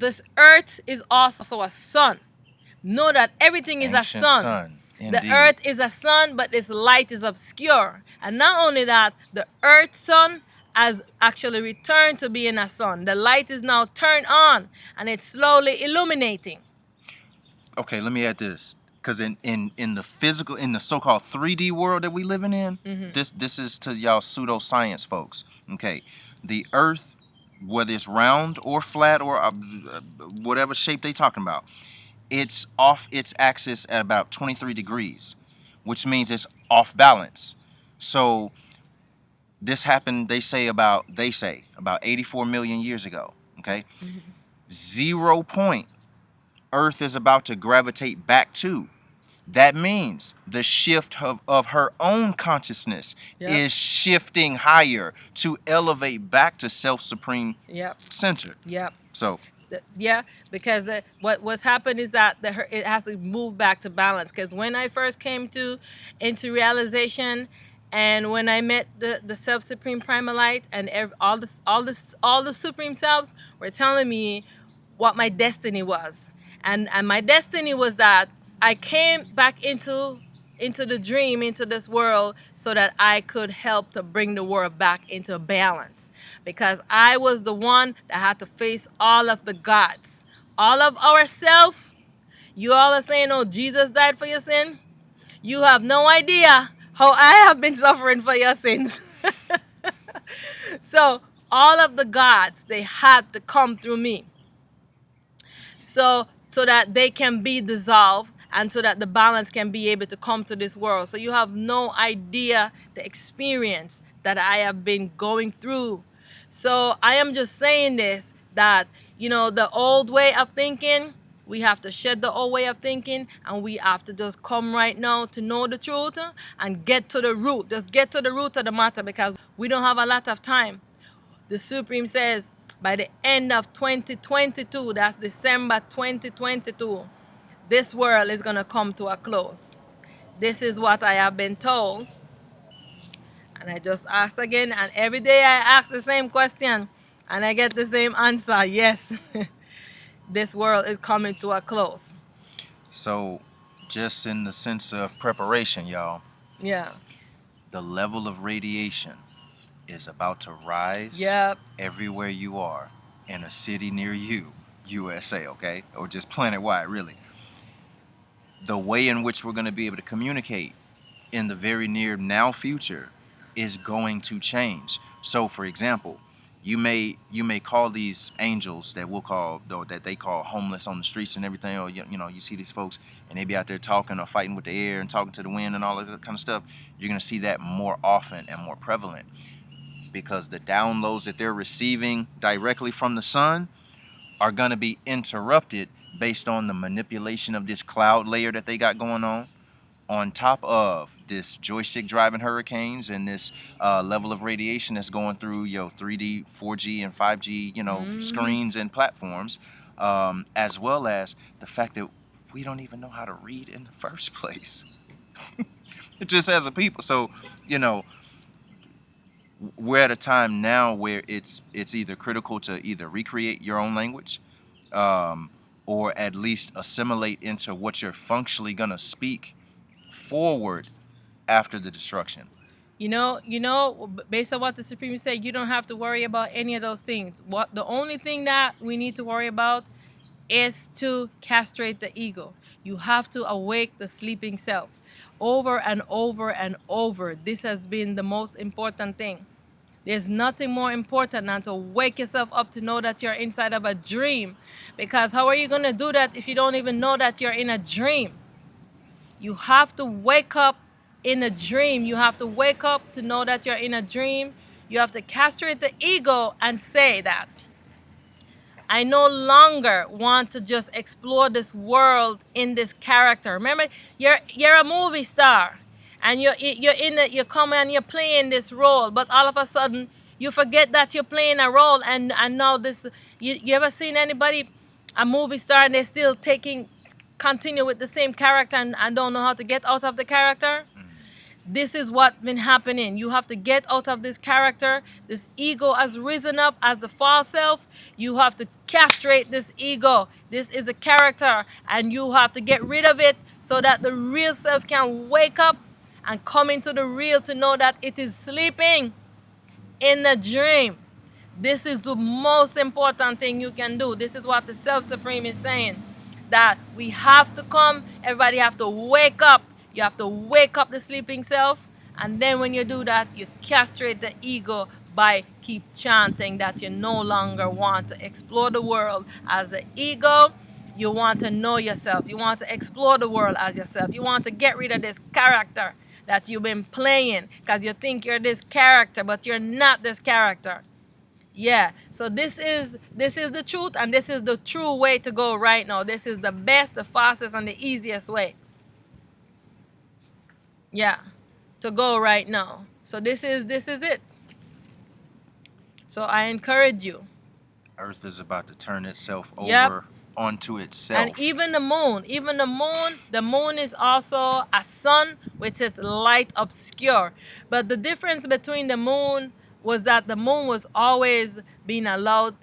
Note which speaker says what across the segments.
Speaker 1: This earth is also a sun. Know that everything is a
Speaker 2: Ancient
Speaker 1: sun.
Speaker 2: sun,
Speaker 1: The
Speaker 2: indeed.
Speaker 1: earth is a sun, but its light is obscure. And not only that, the earth sun has actually returned to being a sun. The light is now turned on and it's slowly illuminating.
Speaker 2: Okay, let me add this. Because in the physical, in the so-called 3D world that we living in, this is to y'all pseudoscience folks. Okay, the Earth, whether it's round or flat or whatever shape they talking about, it's off its axis at about 23 degrees, which means it's off balance. So this happened, they say about 84 million years ago. Okay, 0 point Earth is about to gravitate back to. That means the shift of her own consciousness
Speaker 1: Yep.
Speaker 2: is shifting higher to elevate back to self-supreme
Speaker 1: Yep.
Speaker 2: center.
Speaker 1: Yep.
Speaker 2: So
Speaker 1: Yeah, because what's happened is that it has to move back to balance. Because when I first came into realization, and when I met the self supreme primal light, and all the supreme selves were telling me what my destiny was, and my destiny was that I came back into the dream, into this world, so that I could help to bring the world back into balance. Because I was the one that had to face all of the gods, all of ourselves. You all are saying, oh, Jesus died for your sin. You have no idea how I have been suffering for your sins. So all of the gods, they had to come through me. So that they can be dissolved, and so that the balance can be able to come to this world. So you have no idea the experience that I have been going through. So I am just saying this, that the old way of thinking, we have to shed the old way of thinking, and we have to just come right now to know the truth and get to the root. Just get to the root of the matter, because we don't have a lot of time. The Supreme says by the end of 2022, that's December 2022, this world is going to come to a close. This is what I have been told. And I just asked again, and every day I ask the same question, and I get the same answer. Yes, this world is coming to a close.
Speaker 2: So just in the sense of preparation, y'all,
Speaker 1: Yeah.
Speaker 2: the level of radiation is about to rise
Speaker 1: Yep.
Speaker 2: everywhere you are in a city near you, USA, okay? Or just planet wide, really. The way in which we're going to be able to communicate in the very near now future is going to change. So for example, you may call these angels that we'll call, though, that they call homeless on the streets and everything, or you see these folks and they be out there talking or fighting with the air and talking to the wind and all of that kind of stuff. You're going to see that more often and more prevalent, because the downloads that they're receiving directly from the sun are going to be interrupted based on the manipulation of this cloud layer that they got going on top of this joystick driving hurricanes and this level of radiation that's going through 3D, 4G, and 5G, screens and platforms, as well as the fact that we don't even know how to read in the first place. Just as a people. So, we're at a time now where it's either critical to either recreate your own language, or at least assimilate into what you're functionally gonna speak forward after the destruction.
Speaker 1: Based on what the Supreme said, you don't have to worry about any of those things. What the only thing that we need to worry about is to castrate the ego. You have to awake the sleeping self. Over and over and over. This has been the most important thing. There's nothing more important than to wake yourself up to know that you're inside of a dream. Because how are you going to do that if you don't even know that you're in a dream? You have to wake up in a dream. You have to wake up to know that you're in a dream. You have to castrate the ego and say that I no longer want to just explore this world in this character. Remember, you're a movie star, and you come and you're playing this role, but all of a sudden you forget that you're playing a role, and now this. You ever seen anybody, a movie star, and they're still continue with the same character, and don't know how to get out of the character? This is what's been happening. You have to get out of this character. This ego has risen up as the false self. You have to castrate this ego. This is a character, and you have to get rid of it so that the real self can wake up and come into the real to know that it is sleeping in a dream. This is the most important thing you can do. This is what the Self Supreme is saying. That we have to come, everybody have to wake up. You have to wake up the sleeping self. And then when you do that, you castrate the ego by keep chanting that you no longer want to explore the world as an ego. You want to know yourself. You want to explore the world as yourself. You want to get rid of this character that you've been playing because you think you're this character, but you're not this character. Yeah, so this is the truth, and this is the true way to go right now. This is the best, the fastest, and the easiest way. Yeah, to go right now. So this is it. So I encourage you.
Speaker 2: Earth is about to turn itself
Speaker 1: Yep.
Speaker 2: over onto itself.
Speaker 1: And even the moon is also a sun with its light obscure. But the difference between the moon was that the moon was always being allowed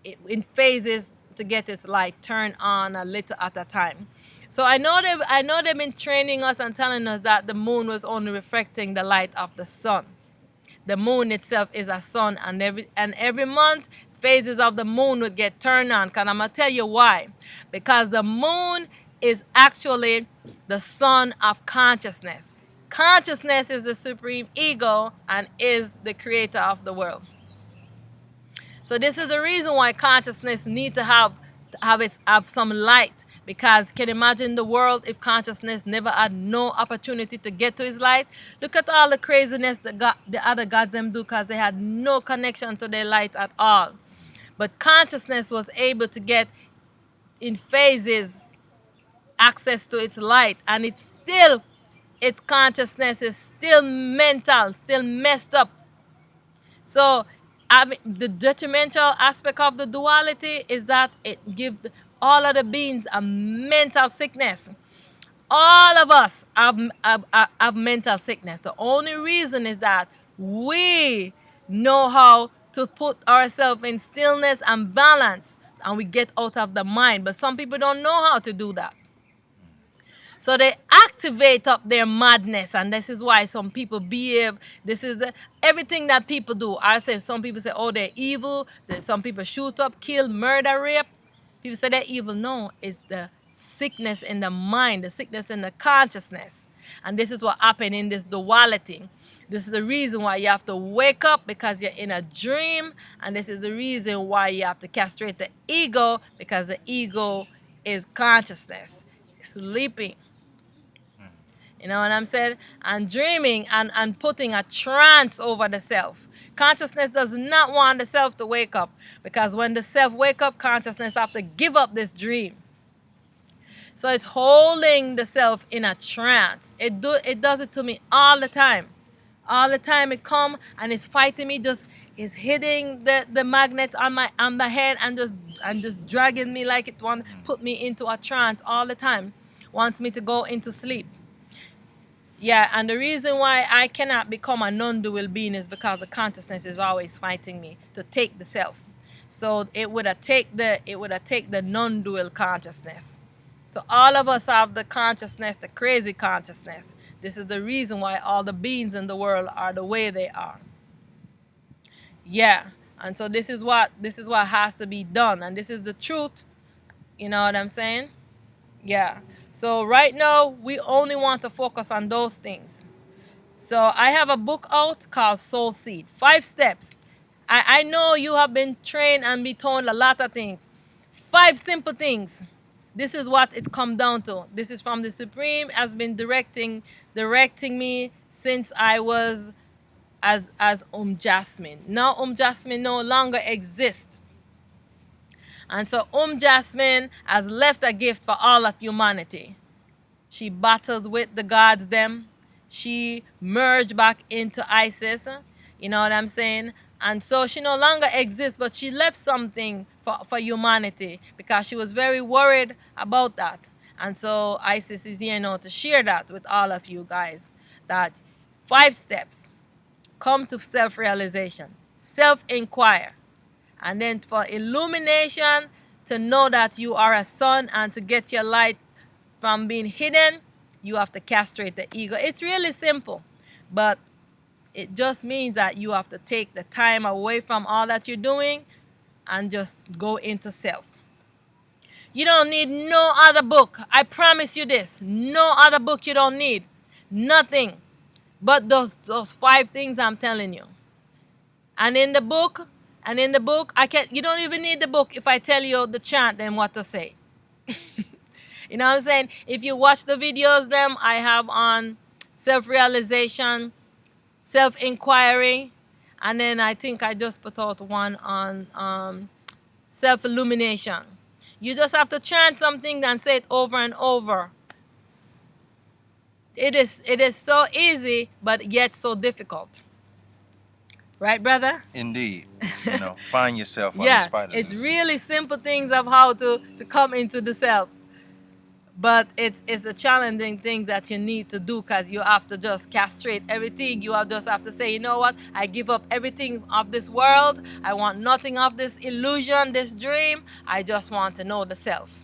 Speaker 1: in phases to get its light turned on a little at a time. So I know they've been training us and telling us that the moon was only reflecting the light of the sun. The moon itself is a sun, and every month phases of the moon would get turned on. Cause I'm gonna tell you why. Because the moon is actually the sun of consciousness. Consciousness is the supreme ego and is the creator of the world. So this is the reason why consciousness need to have some light. Because can you imagine the world if consciousness never had no opportunity to get to its light? Look at all the craziness that the other gods them do because they had no connection to their light at all. But consciousness was able to get in phases access to its light, and its consciousness is still mental, still messed up. So, the detrimental aspect of the duality is that it gives all of the beings a mental sickness. All of us have mental sickness. The only reason is that we know how to put ourselves in stillness and balance, and we get out of the mind. But some people don't know how to do that. So they activate up their madness, and this is why some people behave. This is everything that people do. I say some people say, oh, they're evil. Some people shoot up, kill, murder, rape. People say they're evil. No, it's the sickness in the mind, the sickness in the consciousness. And this is what happened in this duality. This is the reason why you have to wake up because you're in a dream. And this is the reason why you have to castrate the ego because the ego is consciousness, sleeping. You know what I'm saying? And dreaming and putting a trance over the self. Consciousness does not want the self to wake up because when the self wake up, consciousness have to give up this dream. So it's holding the self in a trance. It does it to me all the time. All the time it come and it's fighting me, just is hitting the magnet on my head and just dragging me like it want to put me into a trance all the time. Wants me to go into sleep. Yeah, and the reason why I cannot become a non-dual being is because the consciousness is always fighting me to take the self. So it would have take the non-dual consciousness. So all of us have the consciousness, the crazy consciousness. This is the reason why all the beings in the world are the way they are. Yeah, and so this is what has to be done, and this is the truth. You know what I'm saying? Yeah. So right now, we only want to focus on those things. So I have a book out called Soul Seed. 5 steps. I know you have been trained and be told a lot of things. 5 simple things. This is what it come down to. This is from the Supreme, has been directing me since I was as Jasmine. Now Jasmine no longer exists. And so Jasmine has left a gift for all of humanity. She battled with the gods them. She merged back into Isis. You know what I'm saying? And so she no longer exists, but she left something for humanity because she was very worried about that. And so Isis is here now to share that with all of you guys. That 5 steps. Come to self-realization, self-inquire, and then for illumination, to know that you are a son, and to get your light from being hidden, you have to castrate the ego. It's really simple, but it just means that you have to take the time away from all that you're doing and just go into self. You don't need no other book. I promise you this. No other book you don't need. Nothing but those 5 things I'm telling you. And in the book, you don't even need the book if I tell you the chant and what to say. You know what I'm saying? If you watch the videos them I have on self-realization, self-inquiry, and then I think I just put out one on self-illumination. You just have to chant something and say it over and over. It is so easy, but yet so difficult. Right, brother?
Speaker 2: Indeed. Find yourself in
Speaker 1: Yeah,
Speaker 2: spite of
Speaker 1: it's
Speaker 2: this.
Speaker 1: really simple things of how to come into the self. But it's the challenging thing that you need to do, because you have to just castrate everything. You just have to say, you know what? I give up everything of this world. I want nothing of this illusion, this dream. I just want to know the self.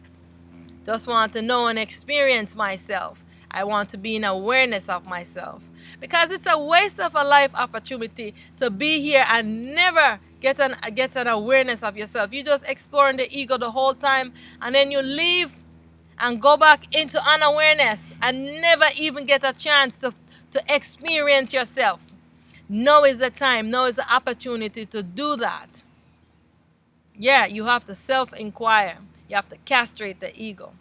Speaker 1: Just want to know and experience myself. I want to be in awareness of myself. Because it's a waste of a life opportunity to be here and never get an awareness of yourself. You just exploring the ego the whole time, and then you leave and go back into unawareness and never even get a chance to experience yourself. Now is the time. Now is the opportunity to do that. Yeah, you have to self-inquire. You have to castrate the ego.